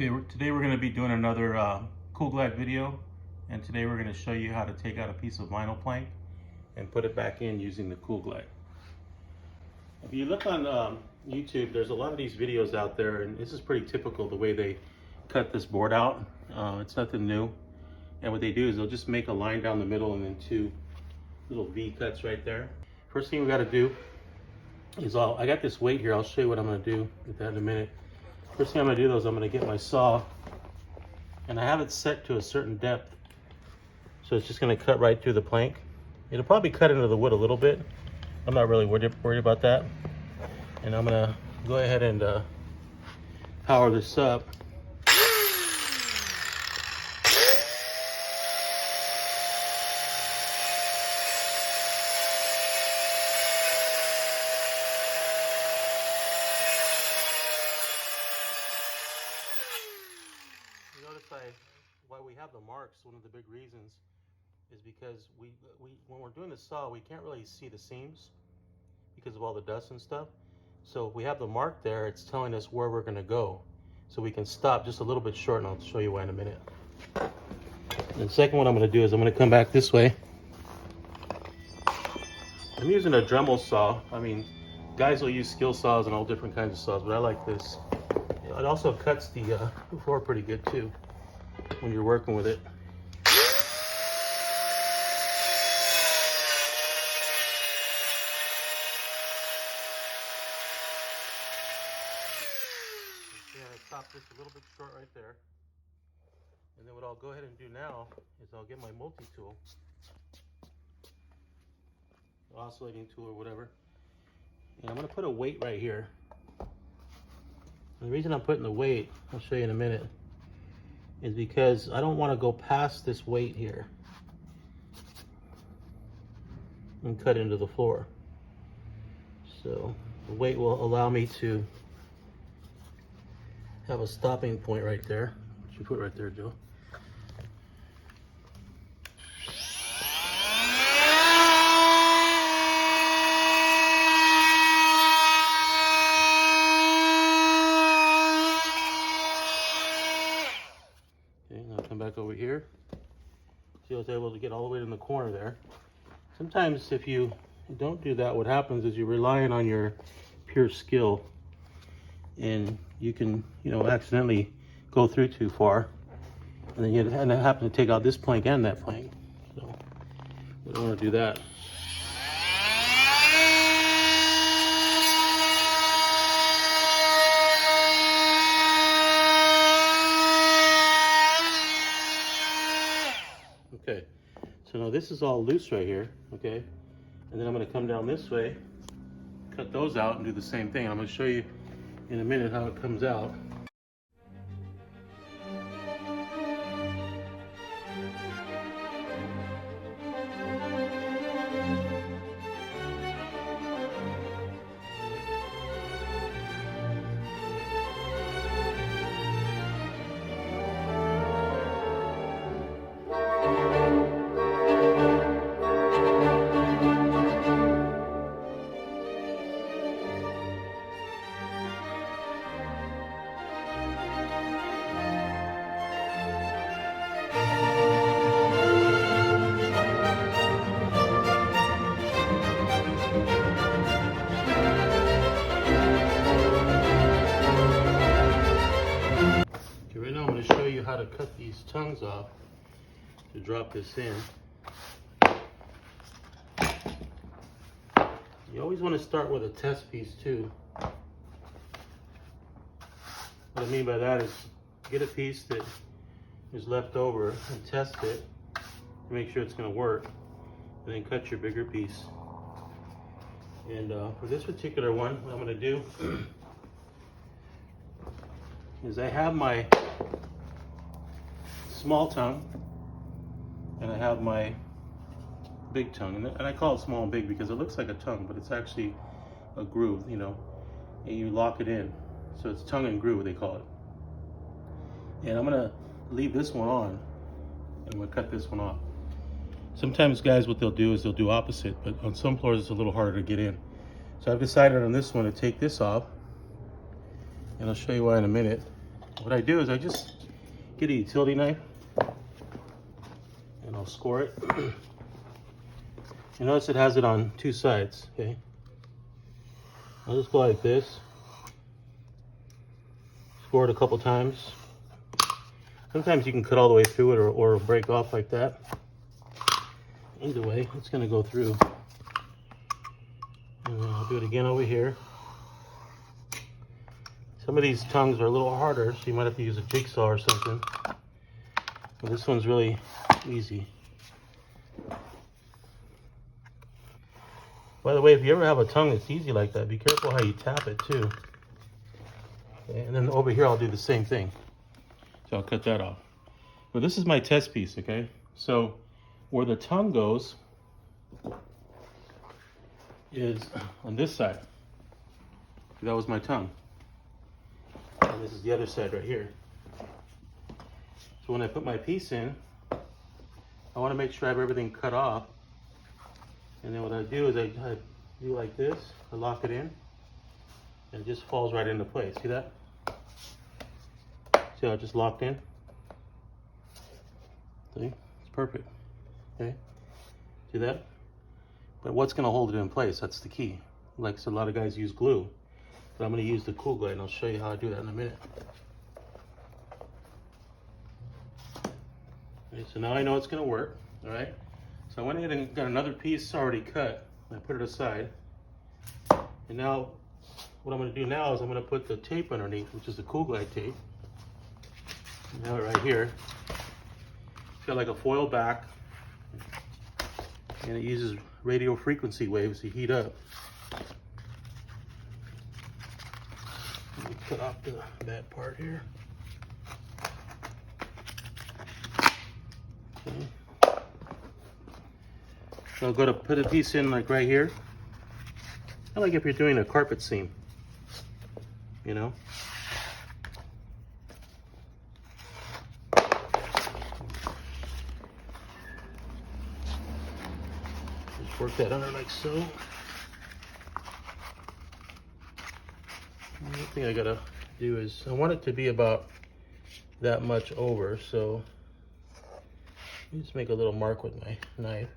Okay, today we're going to be doing another Kool video, and today we're going to show you how to take out a piece of vinyl plank and put it back in using the Kool. If you look on YouTube, there's a lot of these videos out there, and this is pretty typical the way they cut this board out. It's nothing new, and what they do is they'll just make a line down the middle and then two little V cuts right there. First thing we got to do is I got this weight here. I'll show you what I'm going to do with that in a minute. First thing I'm going to do though is I'm going to get my saw, and I have it set to a certain depth, so it's just going to cut right through the plank. It'll probably cut into the wood a little bit. I'm not really worried about that. And I'm going to go ahead and power this up. Notice why we have the marks. One of the big reasons is because when we're doing the saw, we can't really see the seams because of all the dust and stuff. So if we have the mark there, it's telling us where we're going to go, so we can stop just a little bit short, and I'll show you why in a minute. And the second one I'm going to do is I'm going to come back this way. I'm using a Dremel saw. I mean, guys will use skill saws and all different kinds of saws, but I like this. It also cuts the floor pretty good too when you're working with it. Yeah, I stopped this a little bit short right there. And then what I'll go ahead and do now is I'll get my multi-tool, oscillating tool or whatever, and I'm going to put a weight right here. And the reason I'm putting the weight, I'll show you in a minute, is because I don't want to go past this weight here and cut into the floor. So the weight will allow me to have a stopping point right there. What you put right there, Joe? Come back over here. See, I was able to get all the way in the corner there. Sometimes if you don't do that, what happens is you're relying on your pure skill, and you can, accidentally go through too far, and then you end up having to take out this plank and that plank. So we don't want to do that. Okay, so now this is all loose right here, okay? And then I'm going to come down this way, cut those out, and do the same thing. I'm going to show you in a minute how it comes out. How to cut these tongues off to drop this in. You always want to start with a test piece too. What I mean by that is get a piece that is left over and test it to make sure it's going to work, and then cut your bigger piece. And for this particular one, what I'm going to do is I have my small tongue and I have my big tongue, and I call it small and big because it looks like a tongue, but it's actually a groove, and you lock it in, so it's tongue and groove, they call it. And I'm gonna leave this one on, and I'm gonna cut this one off. Sometimes guys, what they'll do is they'll do opposite, but on some floors it's a little harder to get in. So I've decided on this one to take this off, and I'll show you why in a minute. what I do is I just get a utility knife and I'll score it. You notice it has it on two sides, okay? I'll just go like this. Score it a couple times. Sometimes you can cut all the way through it or break off like that. Either way, it's gonna go through. And then I'll do it again over here. Some of these tongues are a little harder, so you might have to use a jigsaw or something. But this one's really easy. By the way, if you ever have a tongue that's easy like that, be careful how you tap it too. Okay, and then over here I'll do the same thing. So I'll cut that off. But this is my test piece, okay? So where the tongue goes is on this side. That was my tongue. And this is the other side right here. So when I put my piece in, I want to make sure I have everything cut off. And then what I do is I do like this, I lock it in, and it just falls right into place. See that? See how it just locked in? See? It's perfect. Okay? See that? But what's going to hold it in place? That's the key. Like so a lot of guys use glue, but I'm going to use the Kool Glide, and I'll show you how I do that in a minute. Okay, so now I know it's going to work. All right? So I went ahead and got another piece already cut. I put it aside. And now, what I'm going to do now is I'm going to put the tape underneath, which is the Kool Glide tape. You have it right here. It's got like a foil back, and it uses radio frequency waves to heat up. Let me cut off the bad part here. Okay. So I'm going to put a piece in like right here. I like if you're doing a carpet seam, you know. Just work that under like so. The other thing I gotta do is I want it to be about that much over, so let me just make a little mark with my knife.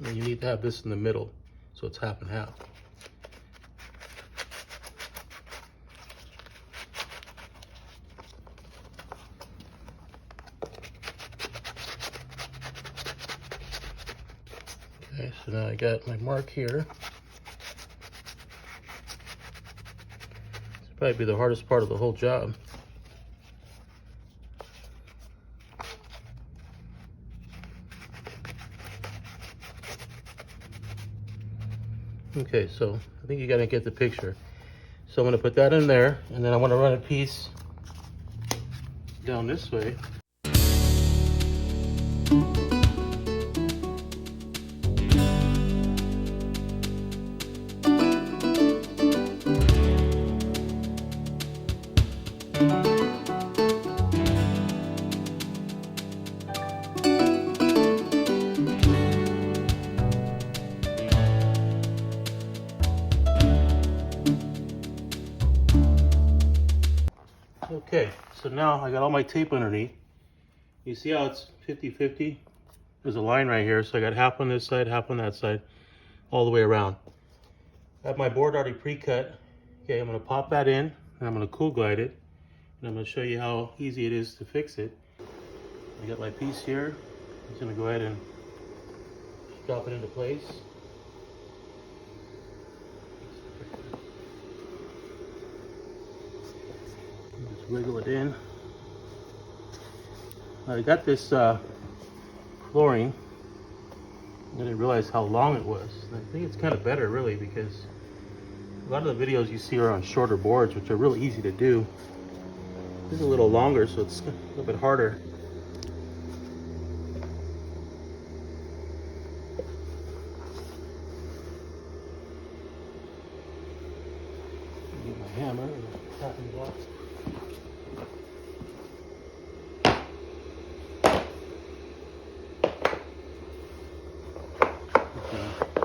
And you need to have this in the middle, so it's half and half. Okay, so now I got my mark here. This will probably be the hardest part of the whole job. Okay, so I think you gotta get the picture. So I'm gonna put that in there, and then I wanna run a piece down this way. Okay, so now I got all my tape underneath. You see how it's 50-50? There's a line right here, so I got half on this side, half on that side, all the way around. I have my board already pre-cut. Okay, I'm gonna pop that in, and I'm gonna Kool Glide it, and I'm gonna show you how easy it is to fix it. I got my piece here. I'm just gonna go ahead and drop it into place. Just wiggle it in. I got this flooring. I didn't realize how long it was. I think it's kind of better really, because a lot of the videos you see are on shorter boards, which are really easy to do. This is a little longer, so it's a little bit harder. Get my hammer and tapping block.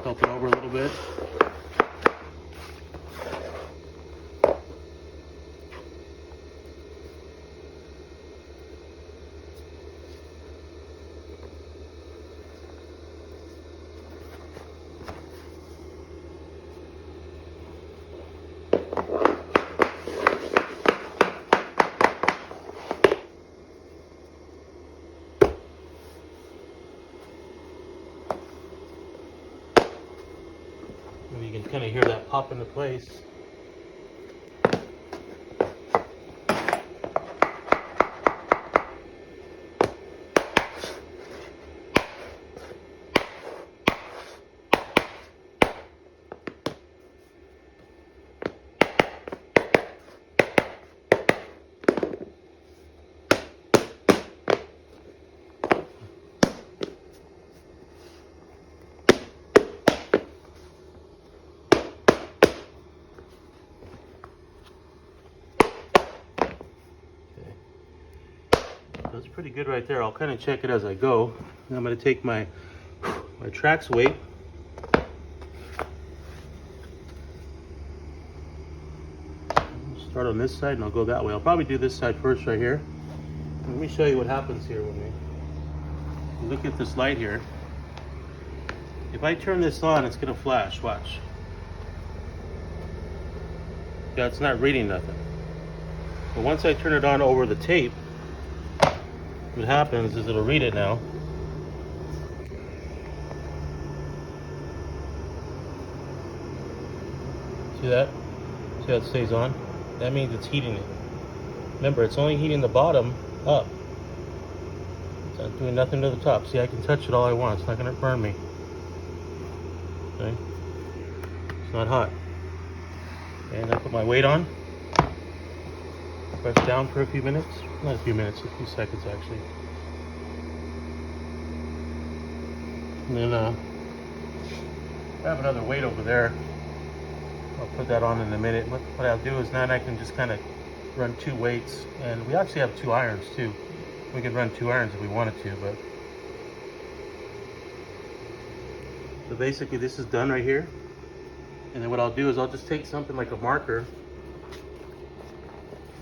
Tilt it over a little bit. And you can kind of hear that pop into place. That's pretty good right there. I'll kind of check it as I go. And I'm going to take my trax weight. Start on this side and I'll go that way. I'll probably do this side first right here. Let me show you what happens here when we look at this light here. If I turn this on, it's going to flash. Watch. Yeah, it's not reading nothing. But once I turn it on over the tape, what happens is it'll read it now. See that? See how it stays on? That means it's heating it. Remember, it's only heating the bottom up. It's not doing nothing to the top. See, I can touch it all I want. It's not going to burn me. Okay? It's not hot. Okay, and I put my weight on. Press down for a few minutes. Not a few minutes, a few seconds actually. And then I have another weight over there. I'll put that on in a minute. What I'll do is now I can just kind of run 2 weights, and we actually have 2 irons too. We could run 2 irons if we wanted to, but so basically this is done right here. And then what I'll do is I'll just take something like a marker.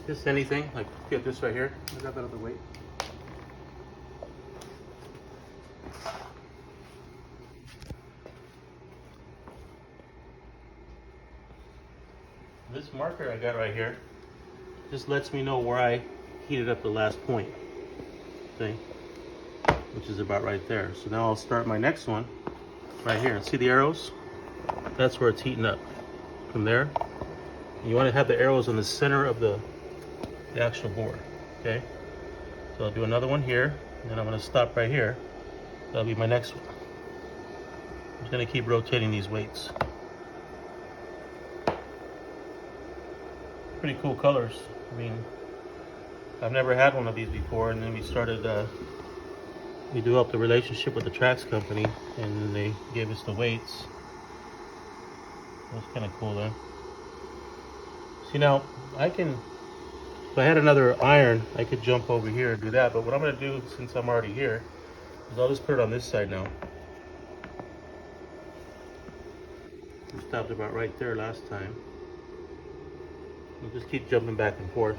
Just anything, like get this right here. I got that other weight. This marker I got right here just lets me know where I heated up the last point. See? Which is about right there. So now I'll start my next one right here. See the arrows? That's where it's heating up. From there, you want to have the arrows in the center of the actual board. Okay, so I'll do another one here, and then I'm going to stop right here. That'll be my next one. I'm just going to keep rotating these weights. Pretty cool colors. I mean, I've never had one of these before, and then we started we developed a relationship with the Trax company, and then they gave us the weights. That's kind of cool though. See, now I can, if I had another iron, I could jump over here and do that. But what I'm going to do, since I'm already here, is I'll just put it on this side now. We stopped about right there last time. We'll just keep jumping back and forth.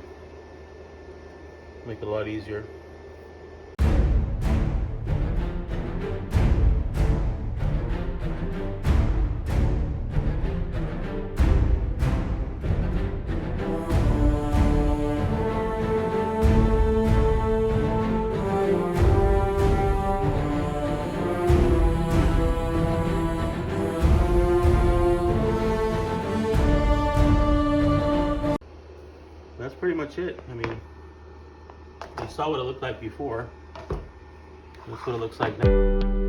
Make it a lot easier. That's pretty much it. I mean, you saw what it looked like before. That's what it looks like now.